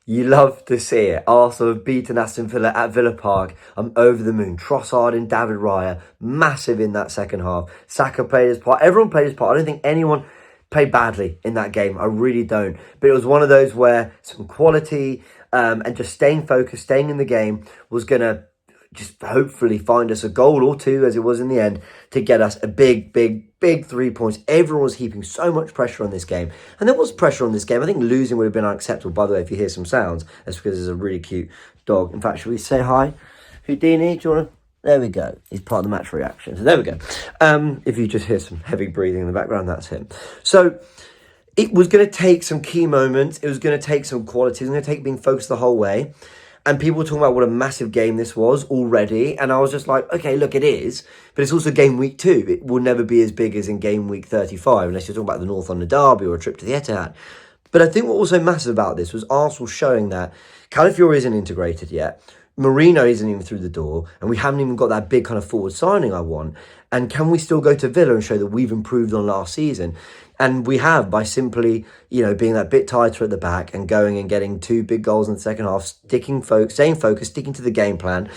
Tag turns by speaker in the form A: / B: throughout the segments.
A: You love to see it. Arsenal have beaten Aston Villa at Villa Park. I'm over the moon. Trossard and David Raya, massive in that second half. Saka played his part. Everyone played his part. I don't think anyone played badly in that game. I really don't. But it was one of those where some quality and just staying focused, staying in the game was going to just hopefully find us a goal or two, as it was in the end, to get us a big 3 points. Everyone was heaping so much pressure on this game. And there was pressure on this game. I think losing would have been unacceptable. By the way, if you hear some sounds, that's because there's a really cute dog. In fact, should we say hi? Houdini, do you want to? There we go. He's part of the match reaction. So there we go. If you just hear some heavy breathing in the background, that's him. So it was going to take some key moments. It was going to take some quality. It was going to take being focused the whole way. And people were talking about what a massive game this was already. And I was just like, okay, look, it is. But it's also game week 2. It will never be as big as in game week 35, unless you're talking about the North London derby or a trip to the Etihad. But I think what was so massive about this was Arsenal showing that Calafiori isn't integrated yet. Marino isn't even through the door. And we haven't even got that big kind of forward signing I want. And can we still go to Villa and show that we've improved on last season? And we have, by simply, being that bit tighter at the back and going and getting 2 big goals in the second half, staying focused, sticking to the game plan,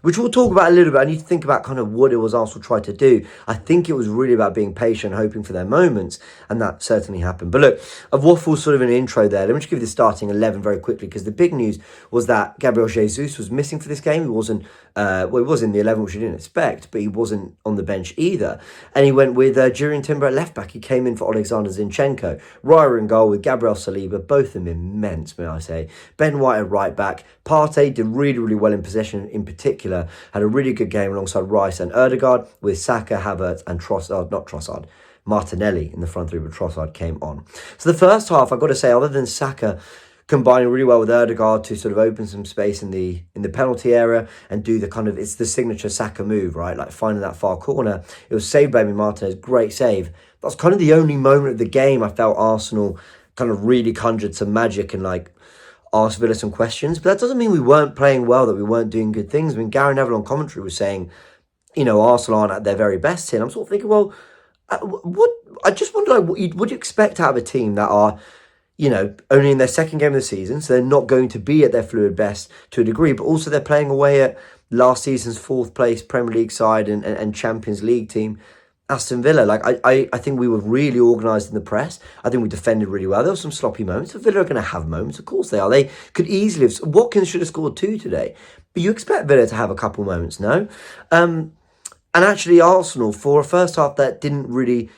A: which we'll talk about a little bit. I need to think about kind of what it was Arsenal tried to do. I think it was really about being patient, hoping for their moments, and that certainly happened. But look, I've waffled sort of an intro there. Let me just give you the starting 11 very quickly, because the big news was that Gabriel Jesus was missing for this game. He wasn't, he was in the 11, which we didn't expect, but he wasn't on the bench either. And he went with Jurriën Timber at left back. He came in for Alexander Zinchenko. Raya in goal with Gabriel Saliba, both of them immense, may I say. Ben White at right back. Partey did really well in possession in particular. Had a really good game alongside Rice and Ødegaard, with Saka, Havertz and Martinelli in the front three, but Trossard came on. So the first half, I've got to say, other than Saka combining really well with Ødegaard to sort of open some space in the penalty area and do the kind of, it's the signature Saka move, right? Like finding that far corner. It was saved by Martinez, great save. That's kind of the only moment of the game I felt Arsenal kind of really conjured some magic and like asked Villa some questions. But that doesn't mean we weren't playing well, that we weren't doing good things. I mean, Gary Neville on commentary was saying, Arsenal aren't at their very best here. And I'm sort of thinking, well, I just wonder, like, what you expect out of a team that are, only in their second game of the season, so they're not going to be at their fluid best to a degree, but also they're playing away at last season's 4th place Premier League side and Champions League team, Aston Villa. Like, I think we were really organised in the press. I think we defended really well. There were some sloppy moments. Villa are going to have moments. Of course they are. They could easily have... Watkins should have scored 2 today. But you expect Villa to have a couple moments, no? And actually, Arsenal, for a first half that didn't really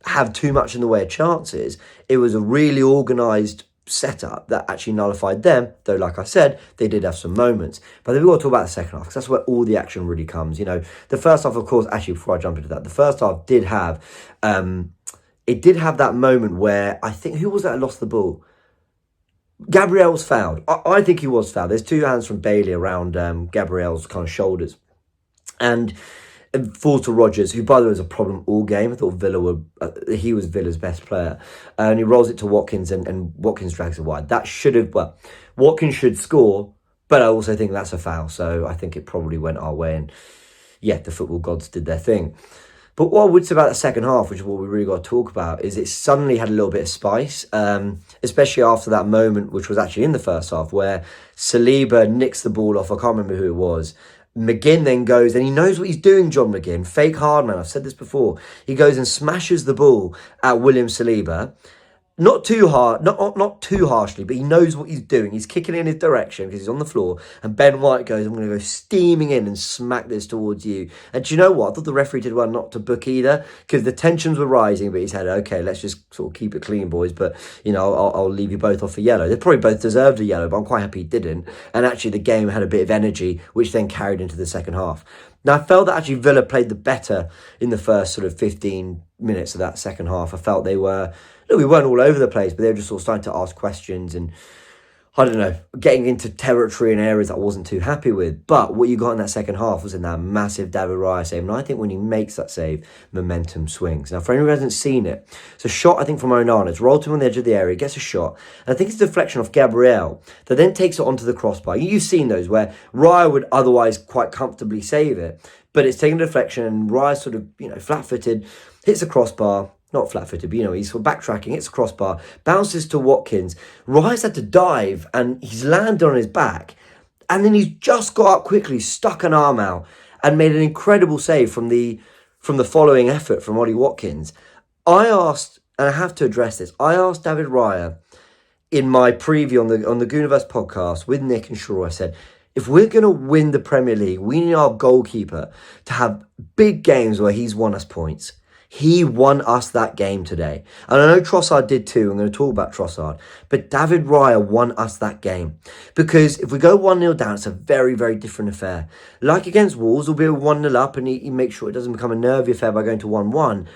A: have too much in the way of chances, it was a really organised setup that actually nullified them, though, like I said, they did have some moments. But then we've got to talk about the second half, because that's where all the action really comes. The first half, of course, actually, before I jump into that, the first half did have, it did have that moment where, I think, who was that lost the ball? Gabriel was fouled. I think he was fouled. There's 2 hands from Bailey around Gabriel's kind of shoulders. And falls to Rodgers, who, by the way, was a problem all game. I thought he was Villa's best player. And he rolls it to Watkins, and Watkins drags it wide. That should have, Watkins should score, but I also think that's a foul. So I think it probably went our way. And yeah, the football gods did their thing. But what I would say about the second half, which is what we really got to talk about, is it suddenly had a little bit of spice, especially after that moment, which was actually in the first half, where Saliba nicks the ball off, I can't remember who it was. McGinn then goes, and he knows what he's doing, John McGinn, fake hard man, I've said this before. He goes and smashes the ball at William Saliba. Not too hard, not too harshly, but he knows what he's doing. He's kicking in his direction because he's on the floor. And Ben White goes, I'm going to go steaming in and smack this towards you. And do you know what? I thought the referee did well not to book either, because the tensions were rising, but he said, okay, let's just sort of keep it clean, boys. But, I'll leave you both off a yellow. They probably both deserved a yellow, but I'm quite happy he didn't. And actually the game had a bit of energy, which then carried into the second half. Now, I felt that actually Villa played the better in the first sort of 15 minutes of that second half. I felt we weren't all over the place, but they were just sort of starting to ask questions and, I don't know, getting into territory and areas that I wasn't too happy with. But what you got in that second half was in that massive David Raya save. And I think when he makes that save, momentum swings. Now, for anyone who hasn't seen it, it's a shot, I think, from Onana. It's rolled to him on the edge of the area, gets a shot. And I think it's a deflection off Gabriel that then takes it onto the crossbar. You've seen those where Raya would otherwise quite comfortably save it. But it's taken a deflection and Raya sort of, flat-footed, hits the crossbar. not flat-footed, but he's sort of backtracking, hits a crossbar, bounces to Watkins. Raya's had to dive and he's landed on his back. And then he's just got up quickly, stuck an arm out and made an incredible save from the following effort from Ollie Watkins. I asked, and I have to address this, I asked David Raya in my preview on the Goonerverse podcast with Nick and Shaw, I said, if we're going to win the Premier League, we need our goalkeeper to have big games where he's won us points. He won us that game today. And I know Trossard did too. I'm going to talk about Trossard. But David Raya won us that game. Because if we go 1-0 down, it's a very, very different affair. Like against Wolves, we'll be 1-0 up and he makes sure it doesn't become a nervy affair by going to 1-1.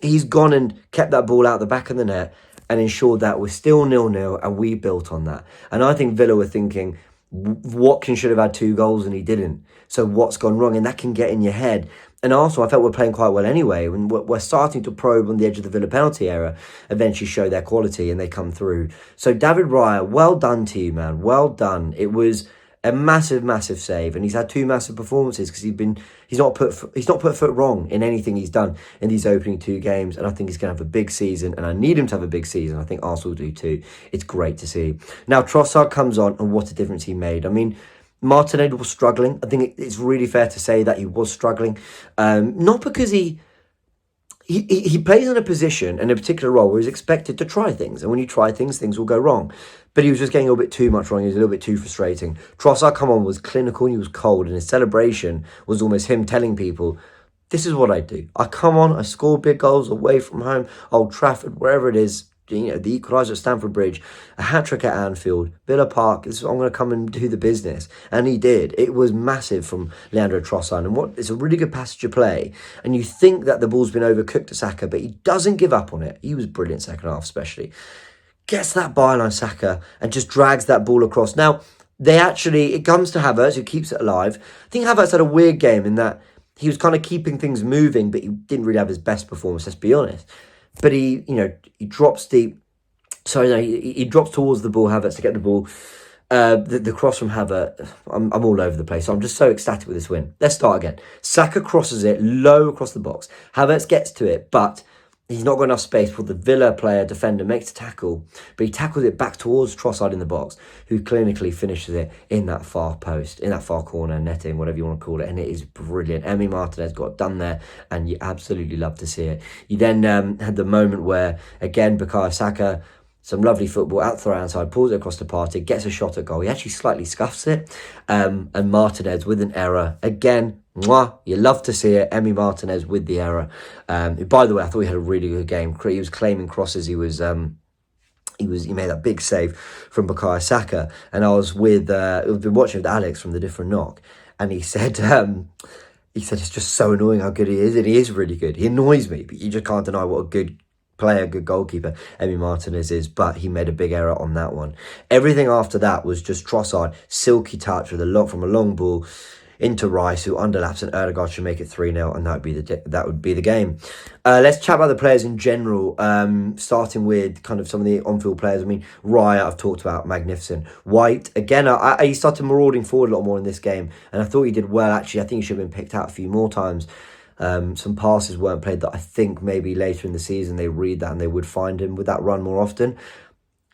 A: He's gone and kept that ball out the back of the net and ensured that we're still 0-0 and we built on that. And I think Villa were thinking, Watkins should have had 2 goals and he didn't. So what's gone wrong? And that can get in your head. And also, I felt we're playing quite well anyway. When we're starting to probe on the edge of the Villa penalty area, eventually show their quality and they come through. So David Raya, well done to you, man. Well done. It was a massive, massive save, and he's had 2 massive performances because he's not put foot wrong in anything he's done in these opening 2 games. And I think he's going to have a big season, and I need him to have a big season. I think Arsenal do too. It's great to see. Now Trossard comes on, and what a difference he made. I mean, Martinez was struggling. I think it's really fair to say that he was struggling. Not because he plays in a position, in a particular role, where he's expected to try things. And when you try things, things will go wrong. But he was just getting a little bit too much wrong. He was a little bit too frustrating. Trossard come on, was clinical and he was cold. And his celebration was almost him telling people, this is what I do. I come on, I score big goals away from home, Old Trafford, wherever it is. The equaliser at Stamford Bridge, a hat-trick at Anfield, Villa Park. I'm going to come and do the business. And he did. It was massive from Leandro Trossard. And it's a really good passage of play. And you think that the ball's been overcooked to Saka, but he doesn't give up on it. He was brilliant second half especially. Gets that byline Saka and just drags that ball across. Now, it comes to Havertz, who keeps it alive. I think Havertz had a weird game in that he was kind of keeping things moving, but he didn't really have his best performance, let's be honest. But he drops deep. Sorry, no, he drops towards the ball, Havertz, to get the ball. The cross from Havertz, I'm all over the place. So I'm just so ecstatic with this win. Let's start again. Saka crosses it low across the box. Havertz gets to it, but he's not got enough space for the Villa defender makes a tackle, but he tackles it back towards Trossard in the box, who clinically finishes it in that far post, in that far corner, netting, whatever you want to call it, and it is brilliant. Emi Martinez got it done there, and you absolutely love to see it. You then had the moment where, again, Bukayo Saka, some lovely football out the right side, pulls it across the Partey, gets a shot at goal. He actually slightly scuffs it, and Martinez with an error. Again, you love to see it. Emi Martinez with the error. By the way, I thought he had a really good game. He was claiming crosses. He made that big save from Bukayo Saka. And I was we've been watching with Alex from the Different Knock, and he said it's just so annoying how good he is, and he is really good. He annoys me, but you just can't deny what a good player, good goalkeeper Emi Martinez is, but he made a big error on that one. Everything after that was just Trossard, silky touch with from a long ball into Rice, who underlaps, and Ødegaard should make it 3-0, and that would be the game. Let's chat about the players in general, starting with kind of some of the on-field players. I mean, Raya, I've talked about, magnificent. White, again, he started marauding forward a lot more in this game, and I thought he did well, actually. I think he should have been picked out a few more times. Some passes weren't played that I think maybe later in the season they read that and they would find him with that run more often.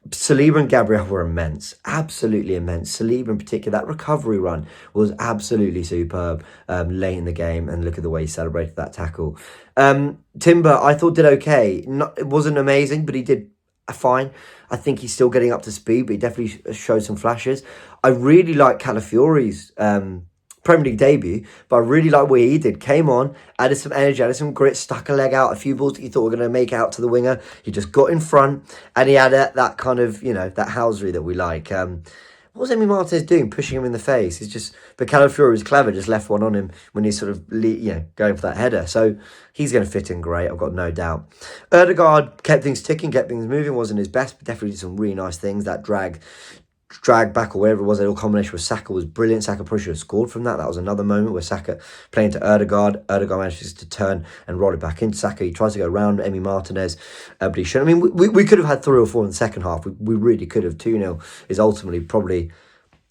A: Saliba and Gabriel were immense, absolutely immense. Saliba in particular, that recovery run was absolutely superb late in the game, and look at the way he celebrated that tackle. Timber, I thought did okay. It wasn't amazing, but he did fine. I think he's still getting up to speed, but he definitely showed some flashes. I really like Calafiori's Premier League debut, but I really like what he did. Came on, added some energy, added some grit, stuck a leg out, a few balls that you thought were going to make out to the winger. He just got in front, and he had that kind of, that housery that we like. What was Emi Martinez doing? Pushing him in the face. But Calafiori was clever, just left one on him when he's sort of, going for that header. So he's going to fit in great, I've got no doubt. Ødegaard kept things ticking, kept things moving, wasn't his best, but definitely did some really nice things. That drag back or whatever it was, that little combination with Saka was brilliant. Saka probably should have scored from that. That was another moment where Saka playing to Ødegaard manages to turn and roll it back into Saka. He tries to go around Emi Martinez, but he shouldn't. I mean, we could have had 3 or 4 in the second half. We really could have. 2-0 is ultimately probably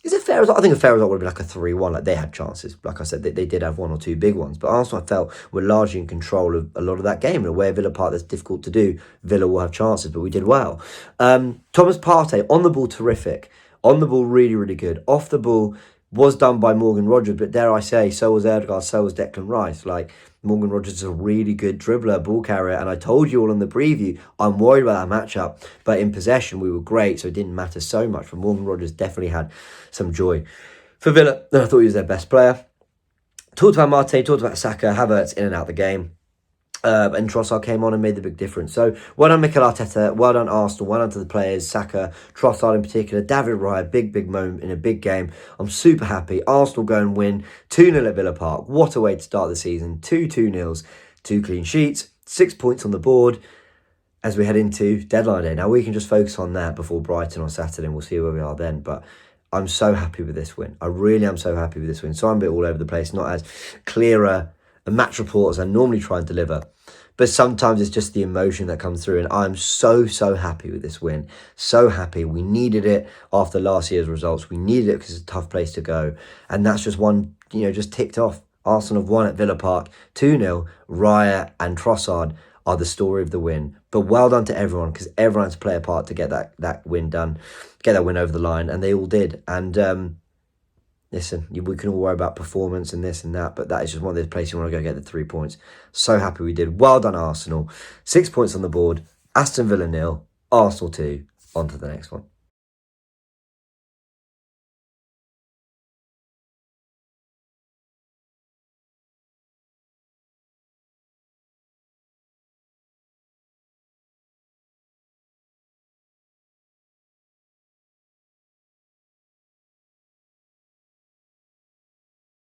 A: Is it fair result? I think a fair result would have been like a 3-1. Like, they had chances. Like I said, they did have one or two big ones. But Arsenal, I felt, were largely in control of a lot of that game. In a way, Villa Park, that's difficult to do. Villa will have chances, but we did well. Thomas Partey, on the ball, terrific. On the ball, really, really good. Off the ball, was done by Morgan Rogers, but dare I say, so was Erdegaard, so was Declan Rice. Like, Morgan Rogers is a really good dribbler, ball carrier, and I told you all in the preview, I'm worried about that matchup, but in possession, we were great, so it didn't matter so much, but Morgan Rogers definitely had some joy. For Villa, I thought he was their best player. Talked about Marte, talked about Saka, Havertz in and out of the game. And Trossard came on and made the big difference. So, well done Mikel Arteta, well done Arsenal, well done to the players, Saka, Trossard in particular, David Raya, big moment in a big game. I'm super happy. Arsenal go and win 2-0 at Villa Park. What a way to start the season. 2-2-0s, 2 clean sheets, 6 points on the board as we head into deadline day. Now, we can just focus on that before Brighton on Saturday and we'll see where we are then. But I'm so happy with this win. I really am so happy with this win. So I'm a bit all over the place, not as clear a match report as I normally try and deliver. But sometimes it's just the emotion that comes through. And I'm so happy with this win. So happy. We needed it after last year's results. We needed it because it's a tough place to go. And that's just one, just ticked off. Arsenal have won at Villa Park 2-0. Raya and Trossard are the story of the win. But well done to everyone, because everyone had to play a part to get that win done, get that win over the line. And they all did. And listen, we can all worry about performance and this and that, but that is just one of those places you want to go get the 3 points. So happy we did. Well done, Arsenal. 6 points on the board. Aston Villa 0, Arsenal 2. On to the next one.